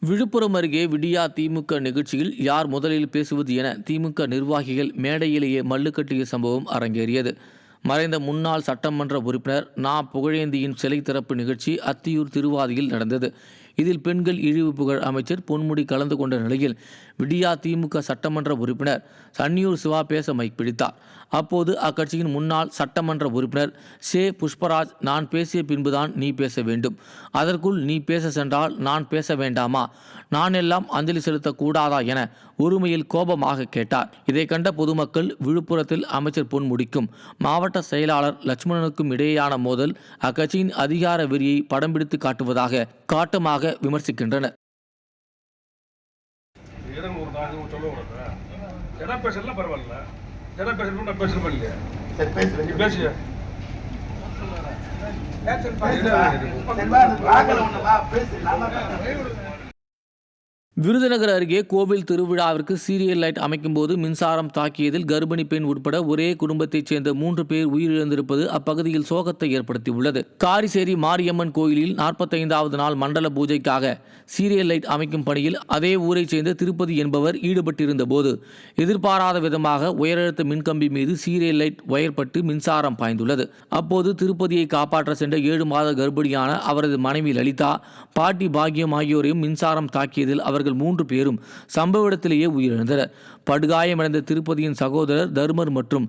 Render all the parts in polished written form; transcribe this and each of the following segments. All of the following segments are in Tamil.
விழுப்புரம் அருகே விடியா திமுக நிகழ்ச்சியில் யார் முதலில் பேசுவது என திமுக நிர்வாகிகள் மேடையிலேயே மல்லுக்கட்டிய சம்பவம் அரங்கேறியது. மறைந்த முன்னாள் சட்டமன்ற உறுப்பினர் நா. புகழேந்தியின் சிலை திறப்பு நிகழ்ச்சி அத்தியூர் திருவாதியில் நடந்தது. இதில் பெண்கள் இழிவு புகழ் அமைச்சர் பொன்முடி கலந்து கொண்ட நிலையில் விடியா திமுக சட்டமன்ற உறுப்பினர் சன்னியூர் சிவா பேச மைக் பிடித்தார். அப்போது அக்கட்சியின் முன்னாள் சட்டமன்ற உறுப்பினர் சே. புஷ்பராஜ், நான் பேசிய பின்புதான் நீ பேச வேண்டும், அதற்குள் நீ பேச சென்றால் நான் பேச வேண்டாமா, நான் எல்லாம் அஞ்சலி செலுத்தக்கூடாதா என ஒருமையில் கோபமாக கேட்டார். இதை கண்ட பொதுமக்கள் விழுப்புரத்தில் அமைச்சர் பொன்முடிக்கும் மாவட்ட செயலாளர் லட்சுமணனுக்கும் இடையேயான மோதல் அக்கட்சியின் அதிகார வெறியை படம் பிடித்து காட்டுவதாக காட்டமாக விமர்சிக்கின்றனர். விருதுநகர் அருகே கோவில் திருவிழாவிற்கு சீரியல் லைட் அமைக்கும் போது மின்சாரம் தாக்கியதில் கர்ப்பிணி பெண் உட்பட ஒரே குடும்பத்தைச் சேர்ந்த 3 பேர் உயிரிழந்திருப்பது அப்பகுதியில் சோகத்தை ஏற்படுத்தியுள்ளது. காரிசேரி மாரியம்மன் கோயிலில் 45வது நாள் மண்டல பூஜைக்காக சீரியல் லைட் அமைக்கும் பணியில் அதே ஊரைச் சேர்ந்த திருப்பதி என்பவர் ஈடுபட்டிருந்த போது எதிர்பாராத விதமாக உயரழுத்த மின்கம்பி மீது சீரியல் லைட் ஒயர்பட்டு மின்சாரம் பாய்ந்துள்ளது. அப்போது திருப்பதியை காப்பாற்ற சென்ற 7 மாத கர்ப்பிணியான அவரது மனைவி லலிதா, பாட்டி பாக்கியம் ஆகியோரையும் மின்சாரம் தாக்கியதில் அவர்கள் 3 பேரும் சம்பவ இடத்திலேயே உயிரிழந்தனர். படுகாயமடைந்த திருப்பதியின் சகோதரர் தர்மர் மற்றும்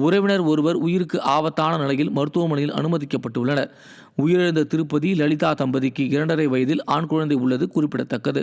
உறவினர் ஒருவர் உயிருக்கு ஆபத்தான நிலையில் மருத்துவமனையில் அனுமதிக்கப்பட்டுள்ளனர். உயிரிழந்த திருப்பதி லலிதா தம்பதிக்கு 2.5 வயதில் ஆண் குழந்தை உள்ளது குறிப்பிடத்தக்கது.